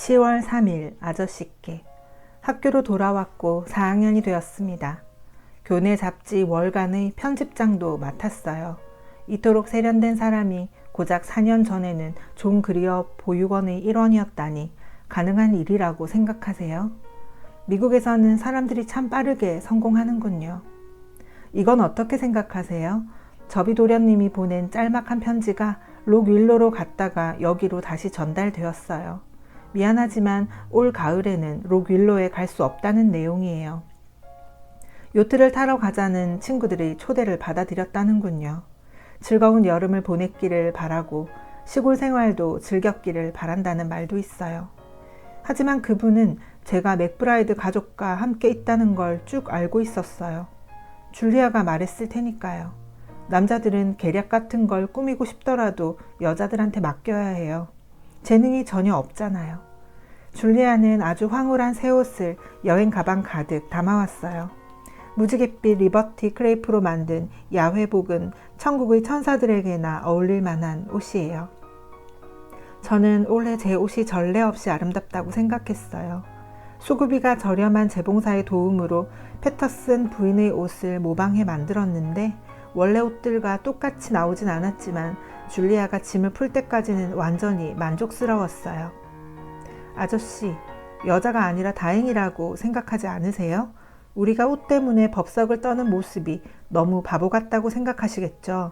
10월 3일 아저씨께 학교로 돌아왔고 4학년이 되었습니다. 교내 잡지 월간의 편집장도 맡았어요. 이토록 세련된 사람이 고작 4년 전에는 존 그리어 보육원의 일원이었다니 가능한 일이라고 생각하세요? 미국에서는 사람들이 참 빠르게 성공하는군요. 이건 어떻게 생각하세요? 저비도련님이 보낸 짤막한 편지가 록윌로로 갔다가 여기로 다시 전달되었어요. 미안하지만 올 가을에는 록윌로에 갈 수 없다는 내용이에요. 요트를 타러 가자는 친구들이 초대를 받아들였다는군요. 즐거운 여름을 보냈기를 바라고 시골 생활도 즐겼기를 바란다는 말도 있어요. 하지만 그분은 제가 맥브라이드 가족과 함께 있다는 걸 쭉 알고 있었어요. 줄리아가 말했을 테니까요. 남자들은 계략 같은 걸 꾸미고 싶더라도 여자들한테 맡겨야 해요. 재능이 전혀 없잖아요. 줄리아는 아주 황홀한 새 옷을 여행 가방 가득 담아왔어요. 무지갯빛 리버티 크레이프로 만든 야회복은 천국의 천사들에게나 어울릴 만한 옷이에요. 저는 올해 제 옷이 전례 없이 아름답다고 생각했어요. 수고비가 저렴한 재봉사의 도움으로 패터슨 부인의 옷을 모방해 만들었는데 원래 옷들과 똑같이 나오진 않았지만 줄리아가 짐을 풀 때까지는 완전히 만족스러웠어요. 아저씨, 여자가 아니라 다행이라고 생각하지 않으세요? 우리가 옷 때문에 법석을 떠는 모습이 너무 바보 같다고 생각하시겠죠?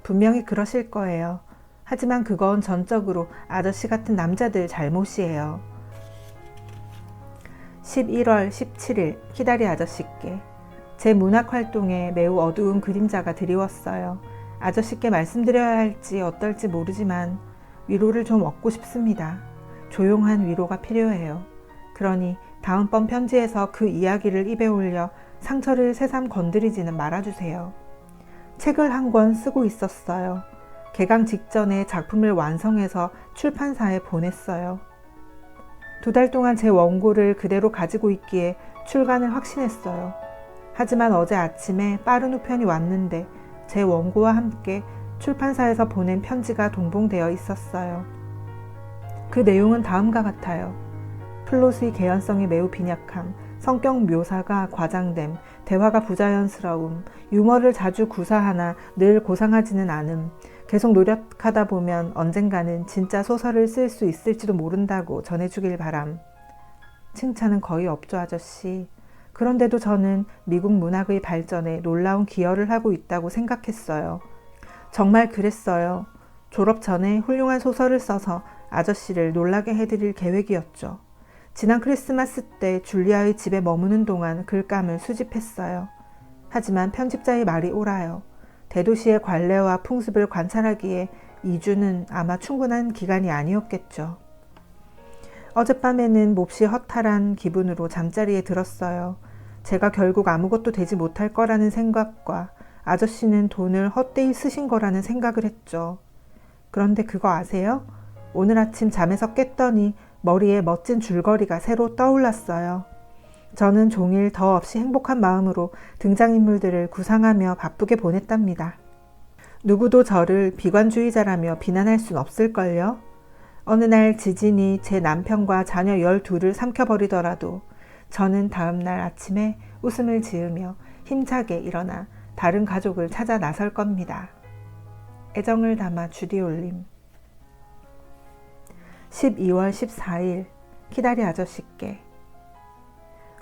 분명히 그러실 거예요. 하지만 그건 전적으로 아저씨 같은 남자들 잘못이에요. 11월 17일 키다리 아저씨께 제 문학활동에 매우 어두운 그림자가 드리웠어요. 아저씨께 말씀드려야 할지 어떨지 모르지만 위로를 좀 얻고 싶습니다. 조용한 위로가 필요해요. 그러니 다음번 편지에서 그 이야기를 입에 올려 상처를 새삼 건드리지는 말아주세요. 책을 한 권 쓰고 있었어요. 개강 직전에 작품을 완성해서 출판사에 보냈어요. 2달 동안 제 원고를 그대로 가지고 있기에 출간을 확신했어요. 하지만 어제 아침에 빠른 우편이 왔는데 제 원고와 함께 출판사에서 보낸 편지가 동봉되어 있었어요. 그 내용은 다음과 같아요. 플롯의 개연성이 매우 빈약함, 성격 묘사가 과장됨, 대화가 부자연스러움, 유머를 자주 구사하나 늘 고상하지는 않음, 계속 노력하다 보면 언젠가는 진짜 소설을 쓸 수 있을지도 모른다고 전해주길 바람. 칭찬은 거의 없죠, 아저씨. 그런데도 저는 미국 문학의 발전에 놀라운 기여를 하고 있다고 생각했어요. 정말 그랬어요. 졸업 전에 훌륭한 소설을 써서 아저씨를 놀라게 해드릴 계획이었죠. 지난 크리스마스 때 줄리아의 집에 머무는 동안 글감을 수집했어요. 하지만 편집자의 말이 옳아요. 대도시의 관례와 풍습을 관찰하기에 2주는 아마 충분한 기간이 아니었겠죠. 어젯밤에는 몹시 허탈한 기분으로 잠자리에 들었어요. 제가 결국 아무것도 되지 못할 거라는 생각과 아저씨는 돈을 헛되이 쓰신 거라는 생각을 했죠. 그런데 그거 아세요? 오늘 아침 잠에서 깼더니 머리에 멋진 줄거리가 새로 떠올랐어요. 저는 종일 더없이 행복한 마음으로 등장인물들을 구상하며 바쁘게 보냈답니다. 누구도 저를 비관주의자라며 비난할 순 없을걸요? 어느 날 지진이 제 남편과 자녀 12을 삼켜버리더라도 저는 다음날 아침에 웃음을 지으며 힘차게 일어나 다른 가족을 찾아 나설 겁니다. 애정을 담아 주디 올림. 12월 14일 키다리 아저씨께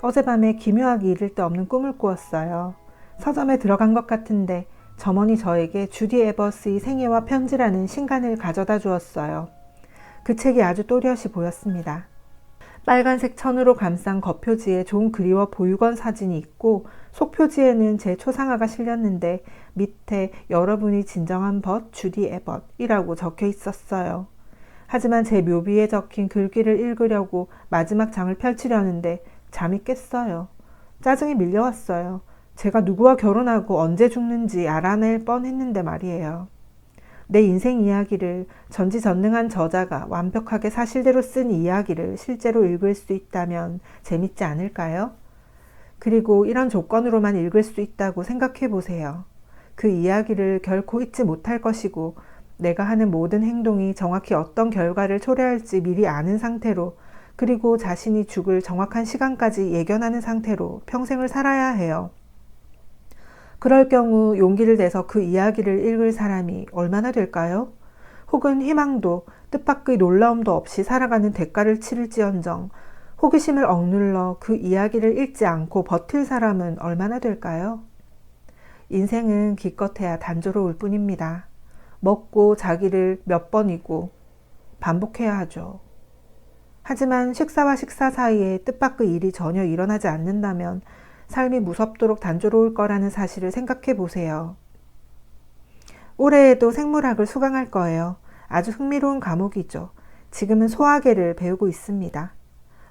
어젯밤에 기묘하게 이를 데 없는 꿈을 꾸었어요. 서점에 들어간 것 같은데 점원이 저에게 주디 에버스의 생애와 편지라는 신간을 가져다 주었어요. 그 책이 아주 또렷이 보였습니다. 빨간색 천으로 감싼 겉표지에 존 그리워 보육원 사진이 있고 속표지에는 제 초상화가 실렸는데 밑에 여러분이 진정한 벗 주디 에벗이라고 적혀 있었어요. 하지만 제 묘비에 적힌 글귀를 읽으려고 마지막 장을 펼치려는데 잠이 깼어요. 짜증이 밀려왔어요. 제가 누구와 결혼하고 언제 죽는지 알아낼 뻔했는데 말이에요. 내 인생 이야기를 전지전능한 저자가 완벽하게 사실대로 쓴 이야기를 실제로 읽을 수 있다면 재밌지 않을까요? 그리고 이런 조건으로만 읽을 수 있다고 생각해 보세요. 그 이야기를 결코 잊지 못할 것이고 내가 하는 모든 행동이 정확히 어떤 결과를 초래할지 미리 아는 상태로 그리고 자신이 죽을 정확한 시간까지 예견하는 상태로 평생을 살아야 해요. 그럴 경우 용기를 내서 그 이야기를 읽을 사람이 얼마나 될까요? 혹은 희망도 뜻밖의 놀라움도 없이 살아가는 대가를 치를지언정 호기심을 억눌러 그 이야기를 읽지 않고 버틸 사람은 얼마나 될까요? 인생은 기껏해야 단조로울 뿐입니다. 먹고 자기를 몇 번이고 반복해야 하죠. 하지만 식사와 식사 사이에 뜻밖의 일이 전혀 일어나지 않는다면 삶이 무섭도록 단조로울 거라는 사실을 생각해 보세요. 올해에도 생물학을 수강할 거예요. 아주 흥미로운 과목이죠. 지금은 소화계를 배우고 있습니다.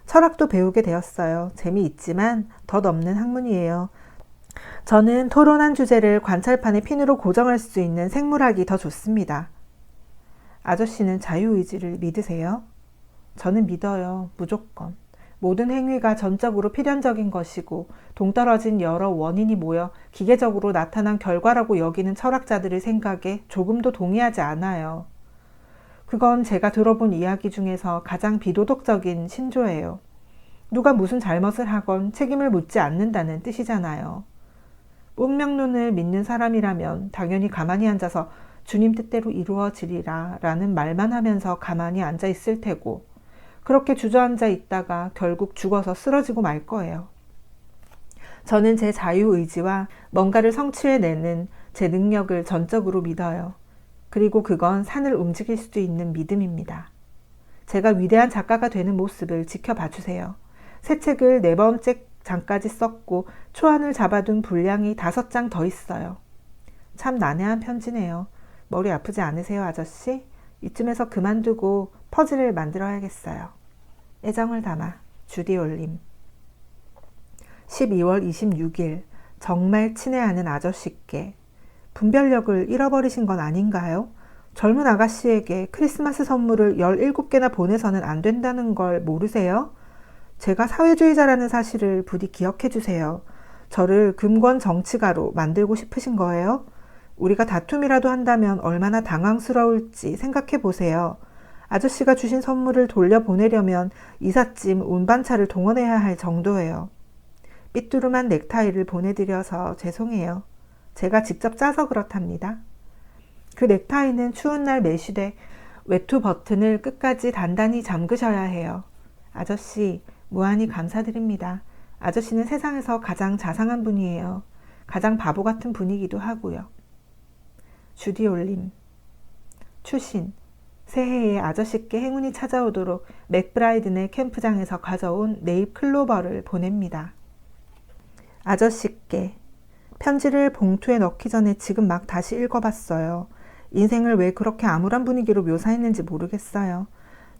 철학도 배우게 되었어요. 재미있지만 덧 없는 학문이에요. 저는 토론한 주제를 관찰판에 핀으로 고정할 수 있는 생물학이 더 좋습니다. 아저씨는 자유의지를 믿으세요? 저는 믿어요. 무조건. 모든 행위가 전적으로 필연적인 것이고 동떨어진 여러 원인이 모여 기계적으로 나타난 결과라고 여기는 철학자들의 생각에 조금도 동의하지 않아요. 그건 제가 들어본 이야기 중에서 가장 비도덕적인 신조예요. 누가 무슨 잘못을 하건 책임을 묻지 않는다는 뜻이잖아요. 운명론을 믿는 사람이라면 당연히 가만히 앉아서 주님 뜻대로 이루어지리라 라는 말만 하면서 가만히 앉아 있을 테고 그렇게 주저앉아 있다가 결국 죽어서 쓰러지고 말 거예요. 저는 제 자유의지와 뭔가를 성취해내는 제 능력을 전적으로 믿어요. 그리고 그건 산을 움직일 수도 있는 믿음입니다. 제가 위대한 작가가 되는 모습을 지켜봐 주세요. 새 책을 4번째 장까지 썼고 초안을 잡아둔 분량이 5장 더 있어요. 참 난해한 편지네요. 머리 아프지 않으세요, 아저씨? 이쯤에서 그만두고 퍼즐을 만들어야겠어요. 애정을 담아 주디 올림. 12월 26일 정말 친애하는 아저씨께 분별력을 잃어버리신 건 아닌가요? 젊은 아가씨에게 크리스마스 선물을 17개나 보내서는 안 된다는 걸 모르세요? 제가 사회주의자라는 사실을 부디 기억해 주세요. 저를 금권 정치가로 만들고 싶으신 거예요? 우리가 다툼이라도 한다면 얼마나 당황스러울지 생각해 보세요. 아저씨가 주신 선물을 돌려보내려면 이삿짐 운반차를 동원해야 할 정도예요. 삐뚤음한 넥타이를 보내드려서 죄송해요. 제가 직접 짜서 그렇답니다. 그 넥타이는 추운 날 매실에 외투 버튼을 끝까지 단단히 잠그셔야 해요. 아저씨, 무한히 감사드립니다. 아저씨는 세상에서 가장 자상한 분이에요. 가장 바보 같은 분이기도 하고요. 주디 올림. 추신. 새해에 아저씨께 행운이 찾아오도록 맥브라이드네 캠프장에서 가져온 네잎 클로버를 보냅니다. 아저씨께. 편지를 봉투에 넣기 전에 지금 막 다시 읽어봤어요. 인생을 왜 그렇게 암울한 분위기로 묘사했는지 모르겠어요.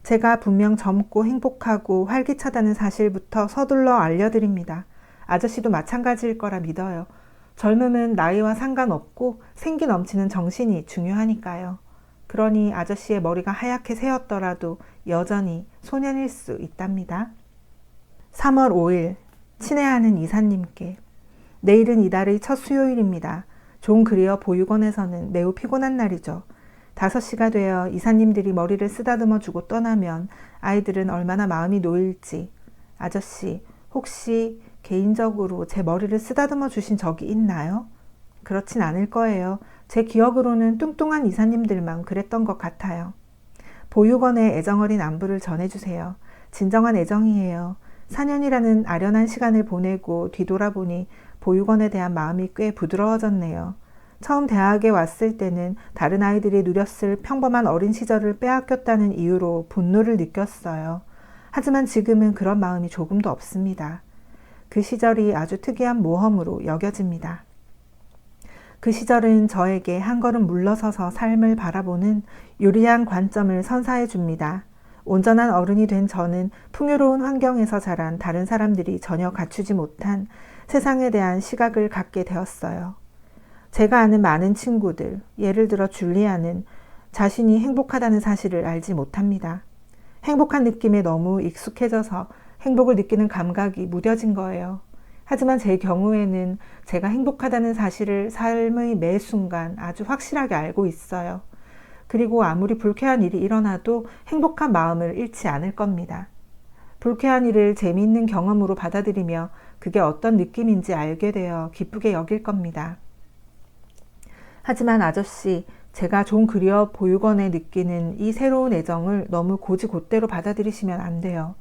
제가 분명 젊고 행복하고 활기차다는 사실부터 서둘러 알려드립니다. 아저씨도 마찬가지일 거라 믿어요. 젊음은 나이와 상관없고 생기 넘치는 정신이 중요하니까요. 그러니 아저씨의 머리가 하얗게 새었더라도 여전히 소년일 수 있답니다. 3월 5일 친애하는 이사님께. 내일은 이달의 첫 수요일입니다. 존 그리어 보육원에서는 매우 피곤한 날이죠. 5시가 되어 이사님들이 머리를 쓰다듬어 주고 떠나면 아이들은 얼마나 마음이 놓일지. 아저씨, 혹시 개인적으로 제 머리를 쓰다듬어 주신 적이 있나요? 그렇진 않을 거예요. 제 기억으로는 뚱뚱한 이사님들만 그랬던 것 같아요. 보육원의 애정어린 안부를 전해주세요. 진정한 애정이에요. 4년이라는 아련한 시간을 보내고 뒤돌아보니 보육원에 대한 마음이 꽤 부드러워졌네요. 처음 대학에 왔을 때는 다른 아이들이 누렸을 평범한 어린 시절을 빼앗겼다는 이유로 분노를 느꼈어요. 하지만 지금은 그런 마음이 조금도 없습니다. 그 시절이 아주 특이한 모험으로 여겨집니다. 그 시절은 저에게 한 걸음 물러서서 삶을 바라보는 유리한 관점을 선사해 줍니다. 온전한 어른이 된 저는 풍요로운 환경에서 자란 다른 사람들이 전혀 갖추지 못한 세상에 대한 시각을 갖게 되었어요. 제가 아는 많은 친구들, 예를 들어 줄리아는 자신이 행복하다는 사실을 알지 못합니다. 행복한 느낌에 너무 익숙해져서 행복을 느끼는 감각이 무뎌진 거예요. 하지만 제 경우에는 제가 행복하다는 사실을 삶의 매 순간 아주 확실하게 알고 있어요. 그리고 아무리 불쾌한 일이 일어나도 행복한 마음을 잃지 않을 겁니다. 불쾌한 일을 재미있는 경험으로 받아들이며 그게 어떤 느낌인지 알게 되어 기쁘게 여길 겁니다. 하지만 아저씨, 제가 존 그리어 보육원에 느끼는 이 새로운 애정을 너무 고지곧대로 받아들이시면 안 돼요.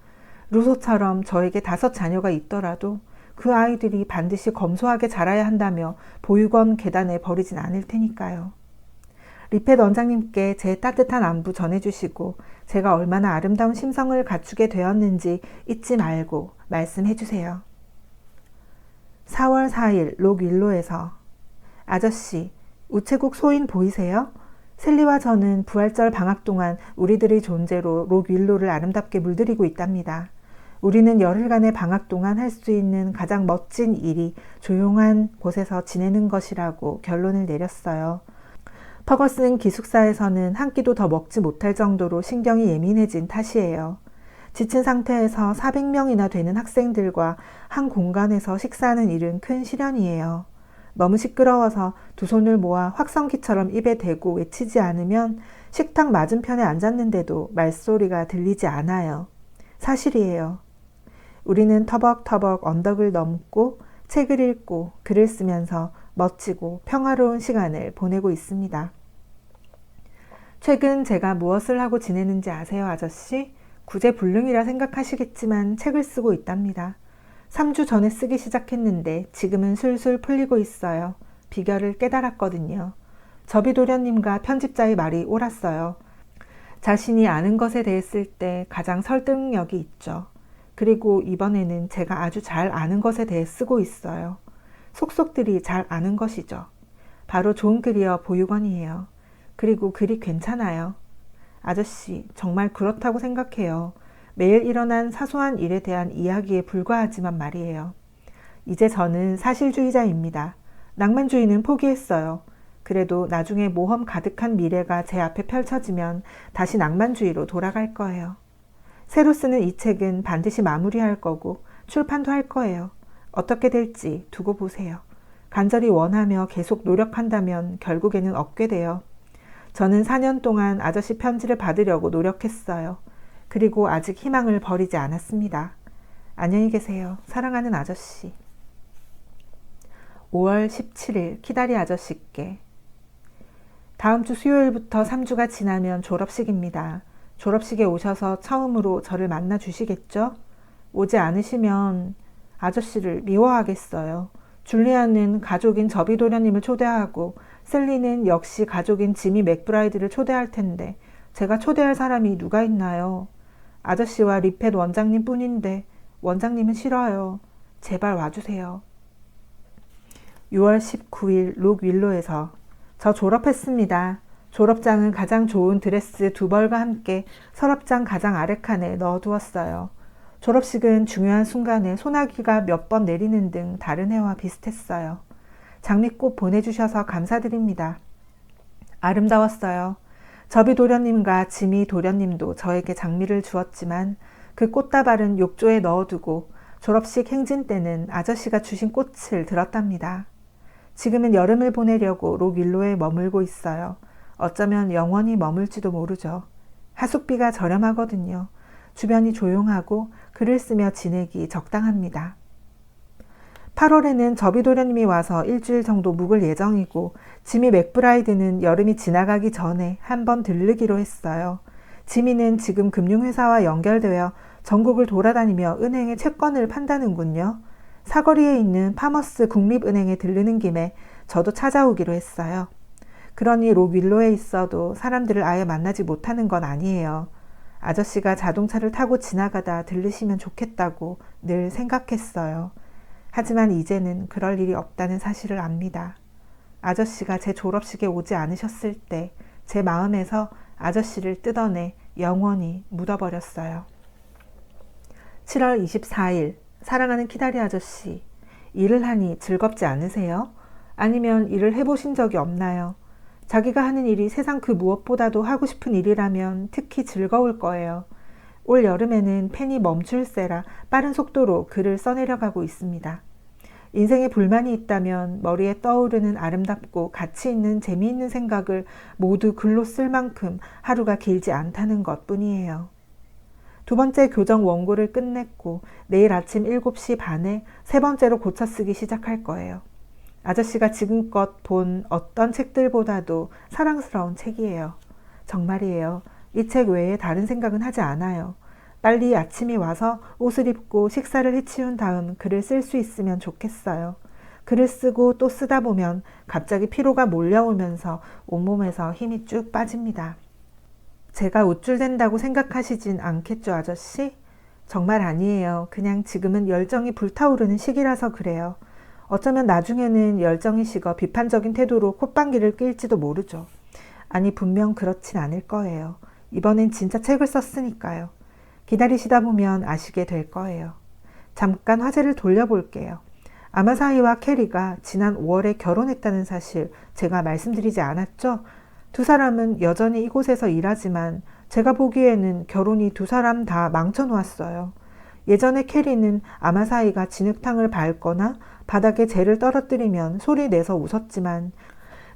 루소처럼 저에게 5 자녀가 있더라도 그 아이들이 반드시 검소하게 자라야 한다며 보육원 계단에 버리진 않을 테니까요. 리펫 원장님께 제 따뜻한 안부 전해주시고 제가 얼마나 아름다운 심성을 갖추게 되었는지 잊지 말고 말씀해주세요. 4월 4일 록윌로에서 아저씨, 우체국 소인 보이세요? 셀리와 저는 부활절 방학 동안 우리들의 존재로 록윌로를 아름답게 물들이고 있답니다. 우리는 열흘간의 방학 동안 할 수 있는 가장 멋진 일이 조용한 곳에서 지내는 것이라고 결론을 내렸어요. 퍼거슨 기숙사에서는 한 끼도 더 먹지 못할 정도로 신경이 예민해진 탓이에요. 지친 상태에서 400명이나 되는 학생들과 한 공간에서 식사하는 일은 큰 시련이에요. 너무 시끄러워서 두 손을 모아 확성기처럼 입에 대고 외치지 않으면 식탁 맞은편에 앉았는데도 말소리가 들리지 않아요. 사실이에요. 우리는 터벅터벅 언덕을 넘고 책을 읽고 글을 쓰면서 멋지고 평화로운 시간을 보내고 있습니다. 최근 제가 무엇을 하고 지내는지 아세요, 아저씨? 구제불능이라 생각하시겠지만 책을 쓰고 있답니다. 3주 전에 쓰기 시작했는데 지금은 술술 풀리고 있어요. 비결을 깨달았거든요. 저비도련님과 편집자의 말이 옳았어요. 자신이 아는 것에 대해 쓸 때 가장 설득력이 있죠. 그리고 이번에는 제가 아주 잘 아는 것에 대해 쓰고 있어요. 속속들이 잘 아는 것이죠. 바로 존 그리어 보육원이에요. 그리고 글이 괜찮아요. 아저씨, 정말 그렇다고 생각해요. 매일 일어난 사소한 일에 대한 이야기에 불과하지만 말이에요. 이제 저는 사실주의자입니다. 낭만주의는 포기했어요. 그래도 나중에 모험 가득한 미래가 제 앞에 펼쳐지면 다시 낭만주의로 돌아갈 거예요. 새로 쓰는 이 책은 반드시 마무리할 거고 출판도 할 거예요. 어떻게 될지 두고 보세요. 간절히 원하며 계속 노력한다면 결국에는 얻게 돼요. 저는 4년 동안 아저씨 편지를 받으려고 노력했어요. 그리고 아직 희망을 버리지 않았습니다. 안녕히 계세요. 사랑하는 아저씨. 5월 17일 키다리 아저씨께. 다음 주 수요일부터 3주가 지나면 졸업식입니다. 졸업식에 오셔서 처음으로 저를 만나 주시겠죠? 오지 않으시면 아저씨를 미워하겠어요. 줄리아는 가족인 저비도련님을 초대하고 셀리는 역시 가족인 지미 맥브라이드를 초대할 텐데 제가 초대할 사람이 누가 있나요? 아저씨와 리펫 원장님 뿐인데 원장님은 싫어요. 제발 와주세요. 6월 19일 록윌로에서 저 졸업했습니다. 졸업장은 가장 좋은 드레스 2벌과 함께 서랍장 가장 아래칸에 넣어두었어요. 졸업식은 중요한 순간에 소나기가 몇 번 내리는 등 다른 해와 비슷했어요. 장미꽃 보내주셔서 감사드립니다. 아름다웠어요. 저비 도련님과 지미 도련님도 저에게 장미를 주었지만 그 꽃다발은 욕조에 넣어두고 졸업식 행진 때는 아저씨가 주신 꽃을 들었답니다. 지금은 여름을 보내려고 록윌로에 머물고 있어요. 어쩌면 영원히 머물지도 모르죠. 하숙비가 저렴하거든요. 주변이 조용하고 글을 쓰며 지내기 적당합니다. 8월에는 저비도련님이 와서 일주일 정도 묵을 예정이고 지미 맥브라이드는 여름이 지나가기 전에 한번 들르기로 했어요. 지미는 지금 금융회사와 연결되어 전국을 돌아다니며 은행의 채권을 판다는군요. 사거리에 있는 파머스 국립은행에 들르는 김에 저도 찾아오기로 했어요. 그러니 록윌로에 있어도 사람들을 아예 만나지 못하는 건 아니에요. 아저씨가 자동차를 타고 지나가다 들르시면 좋겠다고 늘 생각했어요. 하지만 이제는 그럴 일이 없다는 사실을 압니다. 아저씨가 제 졸업식에 오지 않으셨을 때 제 마음에서 아저씨를 뜯어내 영원히 묻어버렸어요. 7월 24일 사랑하는 키다리 아저씨, 일을 하니 즐겁지 않으세요? 아니면 일을 해보신 적이 없나요? 자기가 하는 일이 세상 그 무엇보다도 하고 싶은 일이라면 특히 즐거울 거예요. 올 여름에는 펜이 멈출세라 빠른 속도로 글을 써내려가고 있습니다. 인생에 불만이 있다면 머리에 떠오르는 아름답고 가치 있는 재미있는 생각을 모두 글로 쓸 만큼 하루가 길지 않다는 것 뿐이에요. 두 번째 교정 원고를 끝냈고 내일 아침 7시 반에 세 번째로 고쳐 쓰기 시작할 거예요. 아저씨가 지금껏 본 어떤 책들보다도 사랑스러운 책이에요. 정말이에요. 이 책 외에 다른 생각은 하지 않아요. 빨리 아침이 와서 옷을 입고 식사를 해치운 다음 글을 쓸 수 있으면 좋겠어요. 글을 쓰고 또 쓰다 보면 갑자기 피로가 몰려오면서 온몸에서 힘이 쭉 빠집니다. 제가 우쭐댄다고 생각하시진 않겠죠, 아저씨? 정말 아니에요. 그냥 지금은 열정이 불타오르는 시기라서 그래요. 어쩌면 나중에는 열정이 식어 비판적인 태도로 콧방귀를 낄지도 모르죠. 아니, 분명 그렇진 않을 거예요. 이번엔 진짜 책을 썼으니까요. 기다리시다 보면 아시게 될 거예요. 잠깐 화제를 돌려볼게요. 아마사이와 캐리가 지난 5월에 결혼했다는 사실 제가 말씀드리지 않았죠? 두 사람은 여전히 이곳에서 일하지만 제가 보기에는 결혼이 두 사람 다 망쳐놓았어요. 예전에 캐리는 아마사이가 진흙탕을 밟거나 바닥에 재를 떨어뜨리면 소리 내서 웃었지만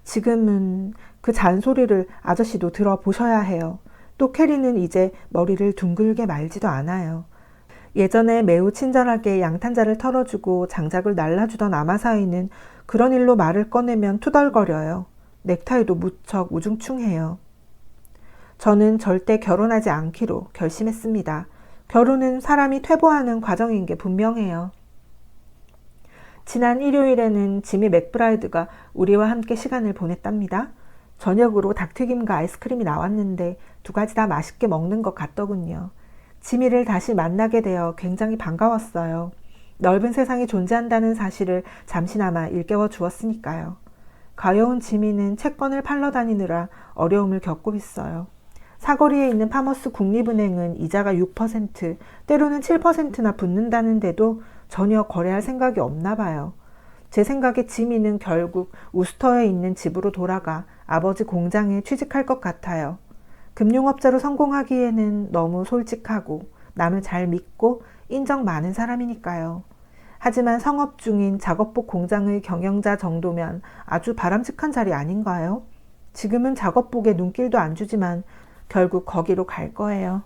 지금은 그 잔소리를 아저씨도 들어보셔야 해요. 또 캐리는 이제 머리를 둥글게 말지도 않아요. 예전에 매우 친절하게 양탄자를 털어주고 장작을 날라주던 아마사이는 그런 일로 말을 꺼내면 투덜거려요. 넥타이도 무척 우중충해요. 저는 절대 결혼하지 않기로 결심했습니다. 결혼은 사람이 퇴보하는 과정인 게 분명해요. 지난 일요일에는 지미 맥브라이드가 우리와 함께 시간을 보냈답니다. 저녁으로 닭튀김과 아이스크림이 나왔는데 두 가지 다 맛있게 먹는 것 같더군요. 지미를 다시 만나게 되어 굉장히 반가웠어요. 넓은 세상이 존재한다는 사실을 잠시나마 일깨워 주었으니까요. 가여운 지미는 채권을 팔러 다니느라 어려움을 겪고 있어요. 사거리에 있는 파머스 국립은행은 이자가 6%, 때로는 7%나 붙는다는데도 전혀 거래할 생각이 없나 봐요. 제 생각에 지미는 결국 우스터에 있는 집으로 돌아가 아버지 공장에 취직할 것 같아요. 금융업자로 성공하기에는 너무 솔직하고 남을 잘 믿고 인정 많은 사람이니까요. 하지만 성업 중인 작업복 공장의 경영자 정도면 아주 바람직한 자리 아닌가요? 지금은 작업복에 눈길도 안 주지만 결국 거기로 갈 거예요.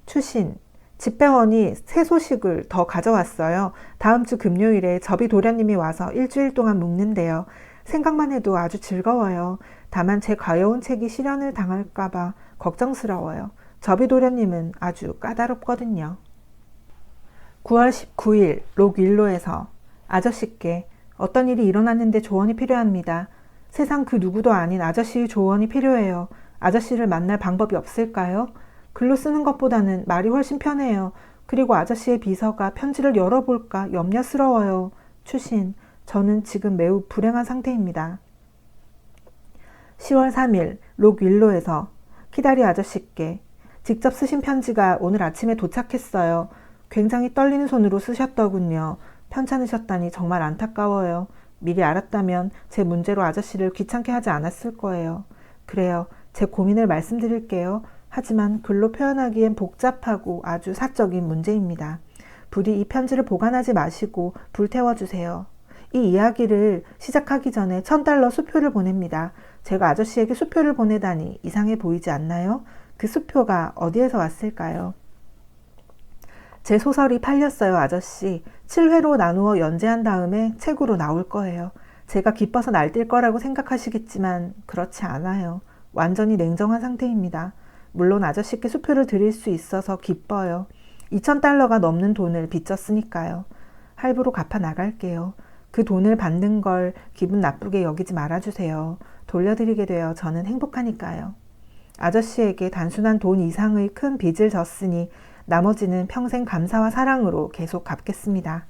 추신, 집배원이 새 소식을 더 가져왔어요. 다음 주 금요일에 접이 도련님이 와서 일주일 동안 묵는데요. 생각만 해도 아주 즐거워요. 다만 제 가여운 책이 실현을 당할까봐 걱정스러워요. 접이 도련님은 아주 까다롭거든요. 9월 19일 록윌로에서 아저씨께 어떤 일이 일어났는데 조언이 필요합니다. 세상 그 누구도 아닌 아저씨의 조언이 필요해요. 아저씨를 만날 방법이 없을까요? 글로 쓰는 것보다는 말이 훨씬 편해요. 그리고 아저씨의 비서가 편지를 열어볼까 염려스러워요. 추신, 저는 지금 매우 불행한 상태입니다. 10월 3일 록윌로에서 키다리 아저씨께 직접 쓰신 편지가 오늘 아침에 도착했어요. 굉장히 떨리는 손으로 쓰셨더군요. 편찮으셨다니 정말 안타까워요. 미리 알았다면 제 문제로 아저씨를 귀찮게 하지 않았을 거예요. 그래요. 제 고민을 말씀드릴게요. 하지만 글로 표현하기엔 복잡하고 아주 사적인 문제입니다. 부디 이 편지를 보관하지 마시고 불태워주세요. 이 이야기를 시작하기 전에 $1000 수표를 보냅니다. 제가 아저씨에게 수표를 보내다니 이상해 보이지 않나요? 그 수표가 어디에서 왔을까요? 제 소설이 팔렸어요, 아저씨. 7회로 나누어 연재한 다음에 책으로 나올 거예요. 제가 기뻐서 날뛸 거라고 생각하시겠지만 그렇지 않아요. 완전히 냉정한 상태입니다. 물론 아저씨께 수표를 드릴 수 있어서 기뻐요. $2000가 넘는 돈을 빚졌으니까요. 할부로 갚아 나갈게요. 그 돈을 받는 걸 기분 나쁘게 여기지 말아주세요. 돌려드리게 되어 저는 행복하니까요. 아저씨에게 단순한 돈 이상의 큰 빚을 졌으니 나머지는 평생 감사와 사랑으로 계속 갚겠습니다.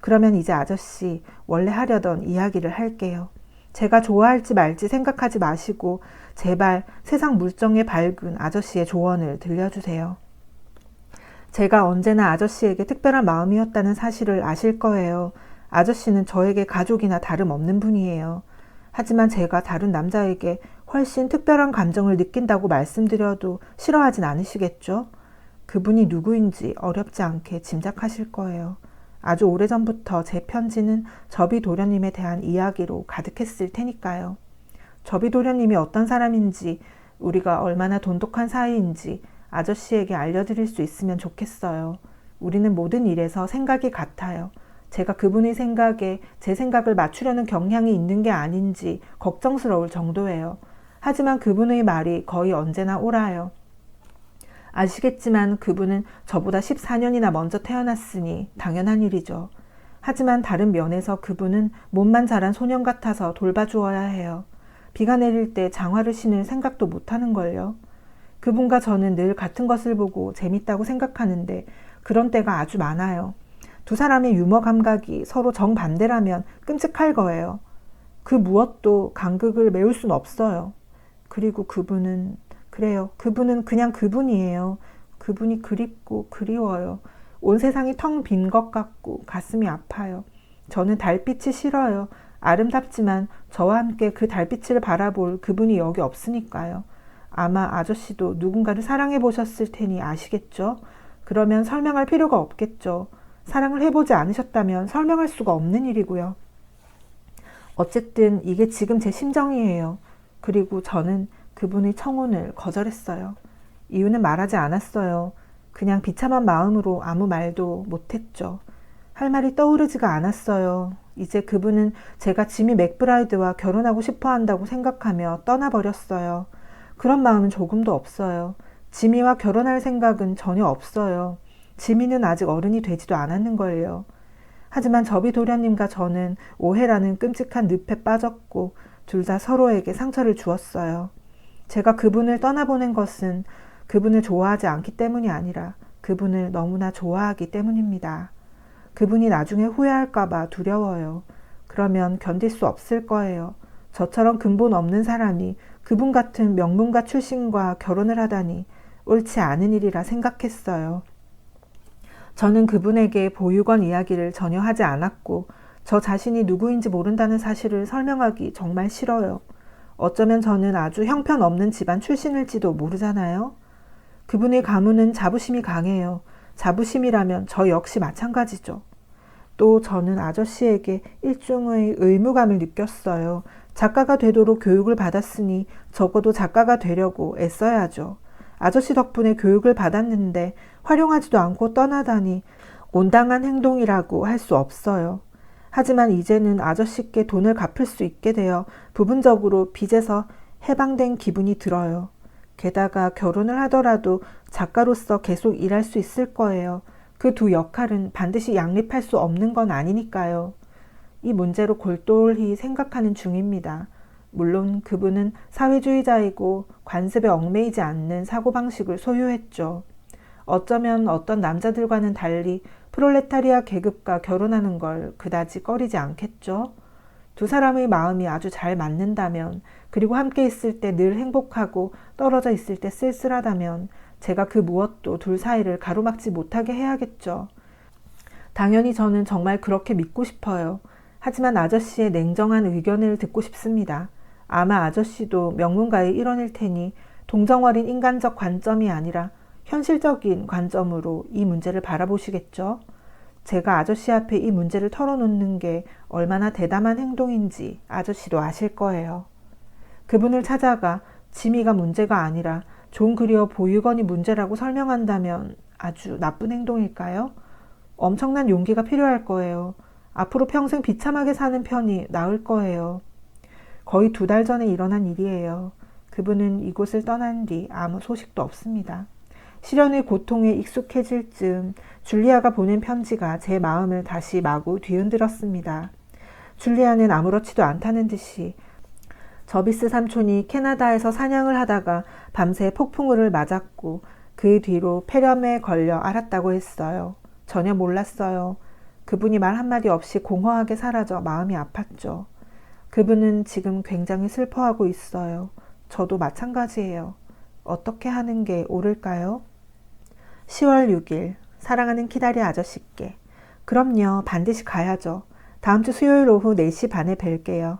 그러면 이제 아저씨 원래 하려던 이야기를 할게요. 제가 좋아할지 말지 생각하지 마시고 제발 세상 물정에 밝은 아저씨의 조언을 들려주세요. 제가 언제나 아저씨에게 특별한 마음이었다는 사실을 아실 거예요. 아저씨는 저에게 가족이나 다름없는 분이에요. 하지만 제가 다른 남자에게 훨씬 특별한 감정을 느낀다고 말씀드려도 싫어하진 않으시겠죠? 그분이 누구인지 어렵지 않게 짐작하실 거예요. 아주 오래전부터 제 편지는 접이 도련님에 대한 이야기로 가득했을 테니까요. 접이 도련님이 어떤 사람인지, 우리가 얼마나 돈독한 사이인지, 아저씨에게 알려드릴 수 있으면 좋겠어요. 우리는 모든 일에서 생각이 같아요. 제가 그분의 생각에 제 생각을 맞추려는 경향이 있는 게 아닌지 걱정스러울 정도예요. 하지만 그분의 말이 거의 언제나 옳아요. 아시겠지만 그분은 저보다 14년이나 먼저 태어났으니 당연한 일이죠. 하지만 다른 면에서 그분은 몸만 자란 소년 같아서 돌봐주어야 해요. 비가 내릴 때 장화를 신을 생각도 못하는걸요. 그분과 저는 늘 같은 것을 보고 재밌다고 생각하는데 그런 때가 아주 많아요. 두 사람의 유머 감각이 서로 정반대라면 끔찍할 거예요. 그 무엇도 간극을 메울 순 없어요. 그리고 그분은 그분은 그냥 그분이에요. 그분이 그립고 그리워요. 온 세상이 텅 빈 것 같고 가슴이 아파요. 저는 달빛이 싫어요. 아름답지만 저와 함께 그 달빛을 바라볼 그분이 여기 없으니까요. 아마 아저씨도 누군가를 사랑해 보셨을 테니 아시겠죠? 그러면 설명할 필요가 없겠죠. 사랑을 해보지 않으셨다면 설명할 수가 없는 일이고요. 어쨌든 이게 지금 제 심정이에요. 그리고 저는 그분의 청혼을 거절했어요. 이유는 말하지 않았어요. 그냥 비참한 마음으로 아무 말도 못했죠. 할 말이 떠오르지가 않았어요. 이제 그분은 제가 지미 맥브라이드와 결혼하고 싶어 한다고 생각하며 떠나버렸어요. 그런 마음은 조금도 없어요. 지미와 결혼할 생각은 전혀 없어요. 지미는 아직 어른이 되지도 않았는걸요. 하지만 저비 도련님과 저는 오해라는 끔찍한 늪에 빠졌고 둘 다 서로에게 상처를 주었어요. 제가 그분을 떠나보낸 것은 그분을 좋아하지 않기 때문이 아니라 그분을 너무나 좋아하기 때문입니다. 그분이 나중에 후회할까봐 두려워요. 그러면 견딜 수 없을 거예요. 저처럼 근본 없는 사람이 그분 같은 명문가 출신과 결혼을 하다니 옳지 않은 일이라 생각했어요. 저는 그분에게 보육원 이야기를 전혀 하지 않았고 저 자신이 누구인지 모른다는 사실을 설명하기 정말 싫어요. 어쩌면 저는 아주 형편없는 집안 출신일지도 모르잖아요. 그분의 가문은 자부심이 강해요. 자부심이라면 저 역시 마찬가지죠. 또 저는 아저씨에게 일종의 의무감을 느꼈어요. 작가가 되도록 교육을 받았으니 적어도 작가가 되려고 애써야죠. 아저씨 덕분에 교육을 받았는데 활용하지도 않고 떠나다니 온당한 행동이라고 할 수 없어요. 하지만 이제는 아저씨께 돈을 갚을 수 있게 되어 부분적으로 빚에서 해방된 기분이 들어요. 게다가 결혼을 하더라도 작가로서 계속 일할 수 있을 거예요. 그 두 역할은 반드시 양립할 수 없는 건 아니니까요. 이 문제로 골똘히 생각하는 중입니다. 물론 그분은 사회주의자이고 관습에 얽매이지 않는 사고방식을 소유했죠. 어쩌면 어떤 남자들과는 달리 프롤레타리아 계급과 결혼하는 걸 그다지 꺼리지 않겠죠. 두 사람의 마음이 아주 잘 맞는다면, 그리고 함께 있을 때 늘 행복하고 떨어져 있을 때 쓸쓸하다면 제가 그 무엇도 둘 사이를 가로막지 못하게 해야겠죠. 당연히 저는 정말 그렇게 믿고 싶어요. 하지만 아저씨의 냉정한 의견을 듣고 싶습니다. 아마 아저씨도 명문가의 일원일 테니 동정어린 인간적 관점이 아니라 현실적인 관점으로 이 문제를 바라보시겠죠. 제가 아저씨 앞에 이 문제를 털어놓는 게 얼마나 대담한 행동인지 아저씨도 아실 거예요. 그분을 찾아가 지미가 문제가 아니라 존 그리어 보육원이 문제라고 설명한다면 아주 나쁜 행동일까요? 엄청난 용기가 필요할 거예요. 앞으로 평생 비참하게 사는 편이 나을 거예요. 거의 2달 전에 일어난 일이에요. 그분은 이곳을 떠난 뒤 아무 소식도 없습니다. 시련의 고통에 익숙해질 즈음 줄리아가 보낸 편지가 제 마음을 다시 마구 뒤흔들었습니다. 줄리아는 아무렇지도 않다는 듯이 저비스 삼촌이 캐나다에서 사냥을 하다가 밤새 폭풍우를 맞았고 그 뒤로 폐렴에 걸려 앓았다고 했어요. 전혀 몰랐어요. 그분이 말 한마디 없이 공허하게 사라져 마음이 아팠죠. 그분은 지금 굉장히 슬퍼하고 있어요. 저도 마찬가지예요. 어떻게 하는 게 옳을까요? 10월 6일 사랑하는 키다리 아저씨께 그럼요. 반드시 가야죠. 다음 주 수요일 오후 4시 반에 뵐게요.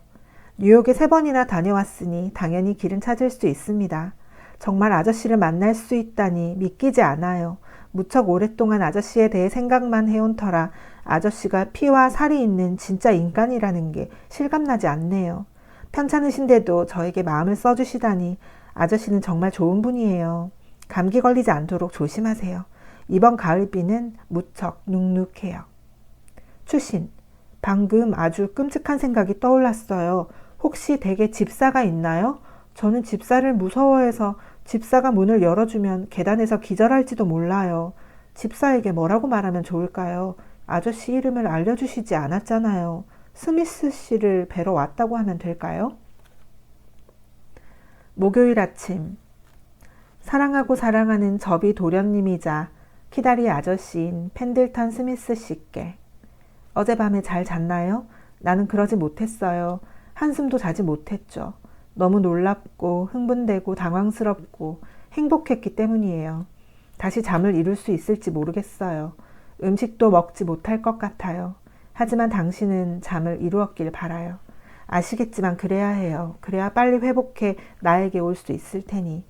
뉴욕에 3번이나 다녀왔으니 당연히 길은 찾을 수 있습니다. 정말 아저씨를 만날 수 있다니 믿기지 않아요. 무척 오랫동안 아저씨에 대해 생각만 해온 터라 아저씨가 피와 살이 있는 진짜 인간이라는 게 실감나지 않네요. 편찮으신데도 저에게 마음을 써주시다니 아저씨는 정말 좋은 분이에요. 감기 걸리지 않도록 조심하세요. 이번 가을비는 무척 눅눅해요. 추신, 방금 아주 끔찍한 생각이 떠올랐어요. 혹시 댁에 집사가 있나요? 저는 집사를 무서워해서 집사가 문을 열어주면 계단에서 기절할지도 몰라요. 집사에게 뭐라고 말하면 좋을까요? 아저씨 이름을 알려주시지 않았잖아요. 스미스 씨를 뵈러 왔다고 하면 될까요? 목요일 아침, 사랑하고 사랑하는 접이 도련님이자 키다리 아저씨인 펜들턴 스미스 씨께 어젯밤에 잘 잤나요? 나는 그러지 못했어요. 한숨도 자지 못했죠. 너무 놀랍고 흥분되고 당황스럽고 행복했기 때문이에요. 다시 잠을 이룰 수 있을지 모르겠어요. 음식도 먹지 못할 것 같아요. 하지만 당신은 잠을 이루었길 바라요. 아시겠지만 그래야 해요. 그래야 빨리 회복해 나에게 올 수 있을 테니.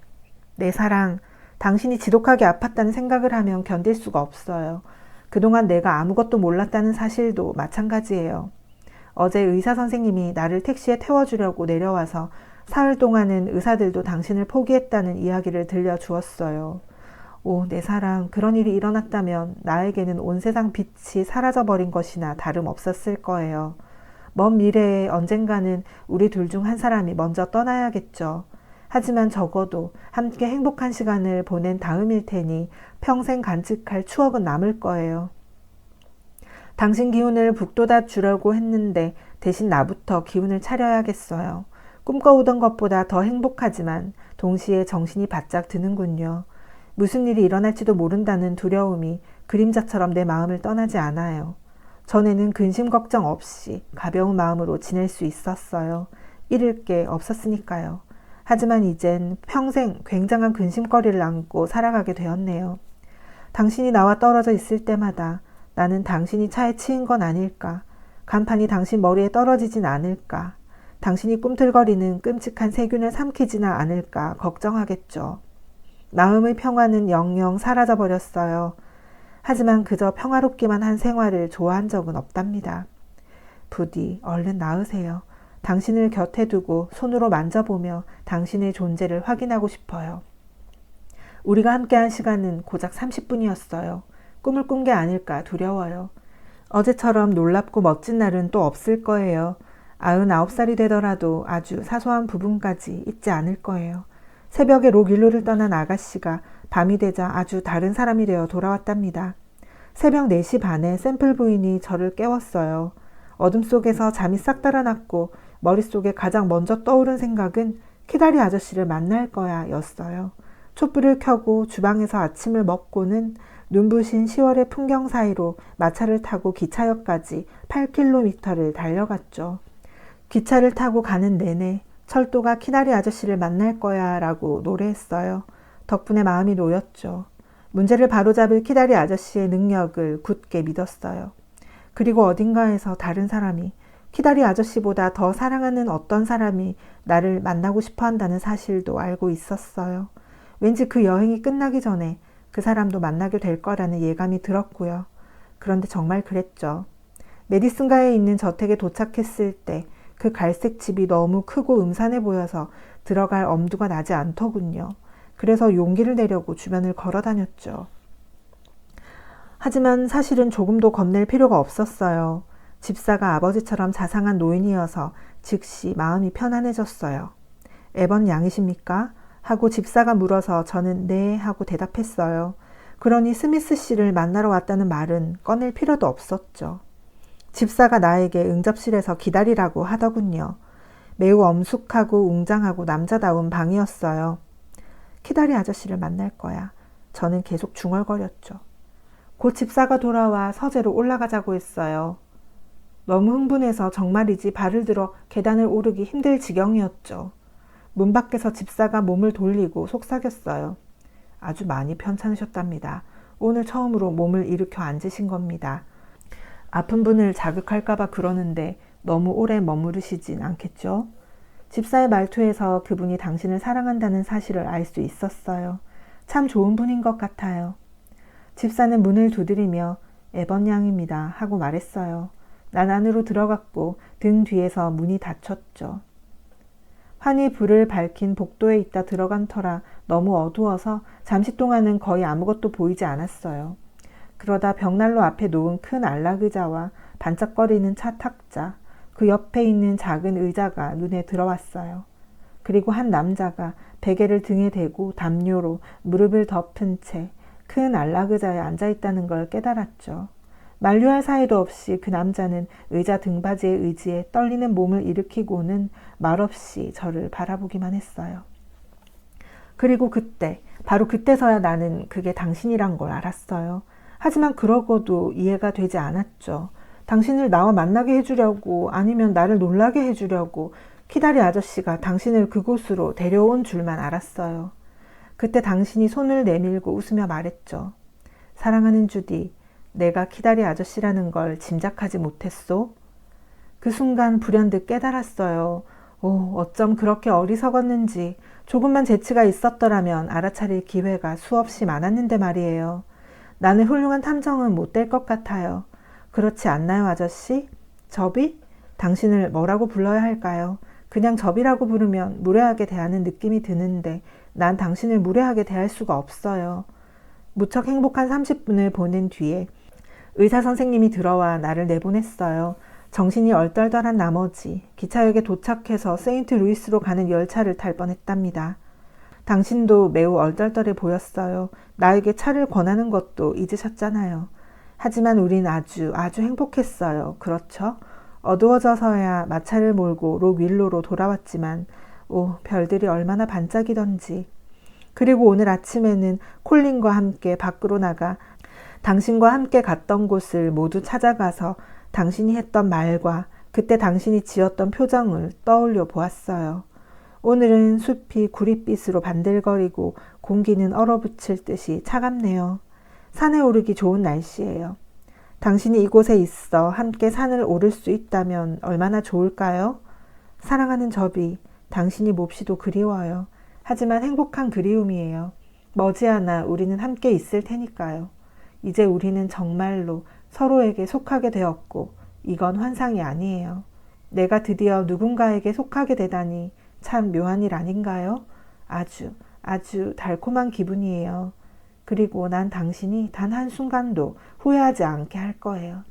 내 사랑, 당신이 지독하게 아팠다는 생각을 하면 견딜 수가 없어요. 그동안 내가 아무것도 몰랐다는 사실도 마찬가지예요. 어제 의사 선생님이 나를 택시에 태워주려고 내려와서 사흘 동안은 의사들도 당신을 포기했다는 이야기를 들려주었어요. 오, 내 사랑, 그런 일이 일어났다면 나에게는 온 세상 빛이 사라져버린 것이나 다름없었을 거예요. 먼 미래에 언젠가는 우리 둘 중 한 사람이 먼저 떠나야겠죠. 하지만 적어도 함께 행복한 시간을 보낸 다음일 테니 평생 간직할 추억은 남을 거예요. 당신 기운을 북돋아 주려고 했는데 대신 나부터 기운을 차려야겠어요. 꿈꿔오던 것보다 더 행복하지만 동시에 정신이 바짝 드는군요. 무슨 일이 일어날지도 모른다는 두려움이 그림자처럼 내 마음을 떠나지 않아요. 전에는 근심 걱정 없이 가벼운 마음으로 지낼 수 있었어요. 잃을 게 없었으니까요. 하지만 이젠 평생 굉장한 근심거리를 안고 살아가게 되었네요. 당신이 나와 떨어져 있을 때마다 나는 당신이 차에 치인 건 아닐까? 간판이 당신 머리에 떨어지진 않을까? 당신이 꿈틀거리는 끔찍한 세균을 삼키지는 않을까 걱정하겠죠. 마음의 평화는 영영 사라져버렸어요. 하지만 그저 평화롭기만 한 생활을 좋아한 적은 없답니다. 부디 얼른 나으세요. 당신을 곁에 두고 손으로 만져보며 당신의 존재를 확인하고 싶어요. 우리가 함께한 시간은 고작 30분이었어요. 꿈을 꾼 게 아닐까 두려워요. 어제처럼 놀랍고 멋진 날은 또 없을 거예요. 99살이 되더라도 아주 사소한 부분까지 잊지 않을 거예요. 새벽에 록윌로를 떠난 아가씨가 밤이 되자 아주 다른 사람이 되어 돌아왔답니다. 새벽 4시 반에 샘플 부인이 저를 깨웠어요. 어둠 속에서 잠이 싹 달아났고 머릿속에 가장 먼저 떠오른 생각은 키다리 아저씨를 만날 거야 였어요. 촛불을 켜고 주방에서 아침을 먹고는 눈부신 10월의 풍경 사이로 마차를 타고 기차역까지 8km를 달려갔죠. 기차를 타고 가는 내내 철도가 키다리 아저씨를 만날 거야 라고 노래했어요. 덕분에 마음이 놓였죠. 문제를 바로잡을 키다리 아저씨의 능력을 굳게 믿었어요. 그리고 어딘가에서 다른 사람이 키다리 아저씨보다 더 사랑하는 어떤 사람이 나를 만나고 싶어 한다는 사실도 알고 있었어요. 왠지 그 여행이 끝나기 전에 그 사람도 만나게 될 거라는 예감이 들었고요. 그런데 정말 그랬죠. 메디슨가에 있는 저택에 도착했을 때 그 갈색 집이 너무 크고 음산해 보여서 들어갈 엄두가 나지 않더군요. 그래서 용기를 내려고 주변을 걸어 다녔죠. 하지만 사실은 조금도 겁낼 필요가 없었어요. 집사가 아버지처럼 자상한 노인이어서 즉시 마음이 편안해졌어요. 에번 양이십니까? 하고 집사가 물어서 저는 네 하고 대답했어요. 그러니 스미스 씨를 만나러 왔다는 말은 꺼낼 필요도 없었죠. 집사가 나에게 응접실에서 기다리라고 하더군요. 매우 엄숙하고 웅장하고 남자다운 방이었어요. 키다리 아저씨를 만날 거야. 저는 계속 중얼거렸죠. 곧 집사가 돌아와 서재로 올라가자고 했어요. 너무 흥분해서 정말이지 발을 들어 계단을 오르기 힘들 지경이었죠. 문 밖에서 집사가 몸을 돌리고 속삭였어요. 아주 많이 편찮으셨답니다. 오늘 처음으로 몸을 일으켜 앉으신 겁니다. 아픈 분을 자극할까봐 그러는데 너무 오래 머무르시진 않겠죠? 집사의 말투에서 그분이 당신을 사랑한다는 사실을 알 수 있었어요. 참 좋은 분인 것 같아요. 집사는 문을 두드리며 에번 양입니다 하고 말했어요. 난 안으로 들어갔고 등 뒤에서 문이 닫혔죠. 환히 불을 밝힌 복도에 있다 들어간 터라 너무 어두워서 잠시 동안은 거의 아무것도 보이지 않았어요. 그러다 벽난로 앞에 놓은 큰 안락의자와 반짝거리는 차 탁자, 그 옆에 있는 작은 의자가 눈에 들어왔어요. 그리고 한 남자가 베개를 등에 대고 담요로 무릎을 덮은 채 큰 안락의자에 앉아있다는 걸 깨달았죠. 만류할 사이도 없이 그 남자는 의자 등받이의 의지에 떨리는 몸을 일으키고는 말없이 저를 바라보기만 했어요. 그리고 그때, 바로 그때서야 나는 그게 당신이란 걸 알았어요. 하지만 그러고도 이해가 되지 않았죠. 당신을 나와 만나게 해주려고, 아니면 나를 놀라게 해주려고 키다리 아저씨가 당신을 그곳으로 데려온 줄만 알았어요. 그때 당신이 손을 내밀고 웃으며 말했죠. 사랑하는 주디, 내가 키다리 아저씨라는 걸 짐작하지 못했소? 그 순간 불현듯 깨달았어요. 어쩜 그렇게 어리석었는지. 조금만 재치가 있었더라면 알아차릴 기회가 수없이 많았는데 말이에요. 나는 훌륭한 탐정은 못 될 것 같아요. 그렇지 않나요, 아저씨? 접이? 당신을 뭐라고 불러야 할까요? 그냥 접이라고 부르면 무례하게 대하는 느낌이 드는데 난 당신을 무례하게 대할 수가 없어요. 무척 행복한 30분을 보낸 뒤에 의사 선생님이 들어와 나를 내보냈어요. 정신이 얼떨떨한 나머지 기차역에 도착해서 세인트루이스로 가는 열차를 탈 뻔했답니다. 당신도 매우 얼떨떨해 보였어요. 나에게 차를 권하는 것도 잊으셨잖아요. 하지만 우린 아주 행복했어요. 그렇죠? 어두워져서야 마차를 몰고 록윌로로 돌아왔지만 별들이 얼마나 반짝이던지. 그리고 오늘 아침에는 콜린과 함께 밖으로 나가 당신과 함께 갔던 곳을 모두 찾아가서 당신이 했던 말과 그때 당신이 지었던 표정을 떠올려 보았어요. 오늘은 숲이 구릿빛으로 반들거리고 공기는 얼어붙을 듯이 차갑네요. 산에 오르기 좋은 날씨예요. 당신이 이곳에 있어 함께 산을 오를 수 있다면 얼마나 좋을까요? 사랑하는 접이, 당신이 몹시도 그리워요. 하지만 행복한 그리움이에요. 머지않아 우리는 함께 있을 테니까요. 이제 우리는 정말로 서로에게 속하게 되었고 이건 환상이 아니에요. 내가 드디어 누군가에게 속하게 되다니 참 묘한 일 아닌가요? 아주 달콤한 기분이에요. 그리고 난 당신이 단 한순간도 후회하지 않게 할 거예요.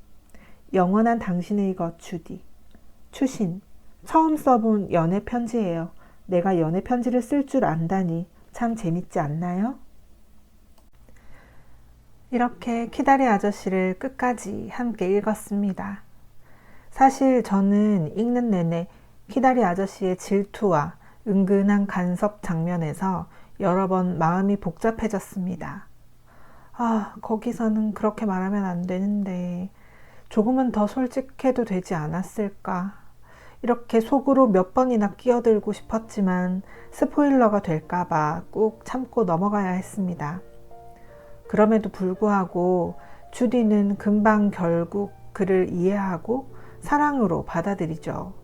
영원한 당신의 것 주디. 추신. 처음 써본 연애 편지예요. 내가 연애 편지를 쓸 줄 안다니 참 재밌지 않나요? 이렇게 키다리 아저씨를 끝까지 함께 읽었습니다. 사실 저는 읽는 내내 키다리 아저씨의 질투와 은근한 간섭 장면에서 여러 번 마음이 복잡해졌습니다. 거기서는 그렇게 말하면 안 되는데 조금은 더 솔직해도 되지 않았을까? 이렇게 속으로 몇 번이나 끼어들고 싶었지만 스포일러가 될까봐 꾹 참고 넘어가야 했습니다. 그럼에도 불구하고 주디는 금방 결국 그를 이해하고 사랑으로 받아들이죠.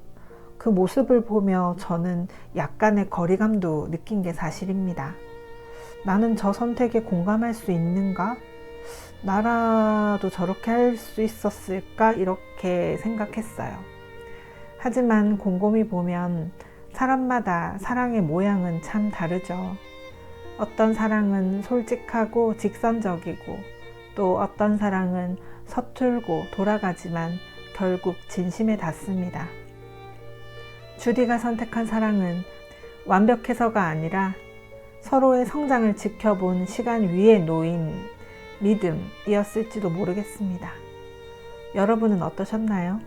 그 모습을 보며 저는 약간의 거리감도 느낀 게 사실입니다. 나는 저 선택에 공감할 수 있는가? 나라도 저렇게 할 수 있었을까? 이렇게 생각했어요. 하지만 곰곰이 보면 사람마다 사랑의 모양은 참 다르죠. 어떤 사랑은 솔직하고 직선적이고 또 어떤 사랑은 서툴고 돌아가지만 결국 진심에 닿습니다. 주디가 선택한 사랑은 완벽해서가 아니라 서로의 성장을 지켜본 시간 위에 놓인 믿음이었을지도 모르겠습니다. 여러분은 어떠셨나요?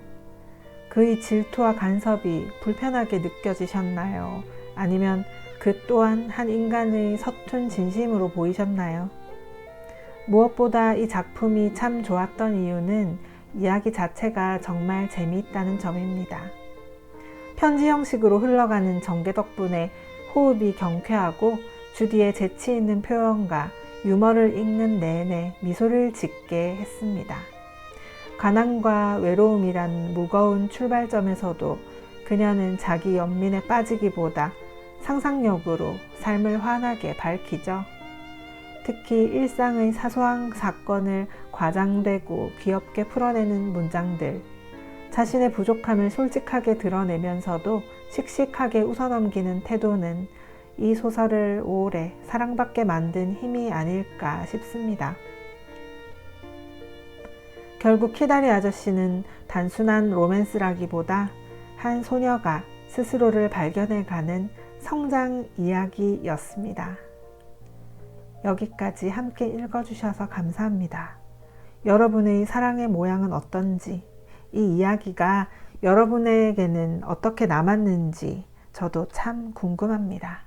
그의 질투와 간섭이 불편하게 느껴지셨나요? 아니면 그 또한 한 인간의 서툰 진심으로 보이셨나요? 무엇보다 이 작품이 참 좋았던 이유는 이야기 자체가 정말 재미있다는 점입니다. 편지 형식으로 흘러가는 전개 덕분에 호흡이 경쾌하고 주디의 재치 있는 표현과 유머를 읽는 내내 미소를 짓게 했습니다. 가난과 외로움이란 무거운 출발점에서도 그녀는 자기 연민에 빠지기보다 상상력으로 삶을 환하게 밝히죠. 특히 일상의 사소한 사건을 과장되고 귀엽게 풀어내는 문장들, 자신의 부족함을 솔직하게 드러내면서도 씩씩하게 웃어넘기는 태도는 이 소설을 오래 사랑받게 만든 힘이 아닐까 싶습니다. 결국 키다리 아저씨는 단순한 로맨스라기보다 한 소녀가 스스로를 발견해가는 성장 이야기였습니다. 여기까지 함께 읽어주셔서 감사합니다. 여러분의 사랑의 모양은 어떤지, 이 이야기가 여러분에게는 어떻게 남았는지 저도 참 궁금합니다.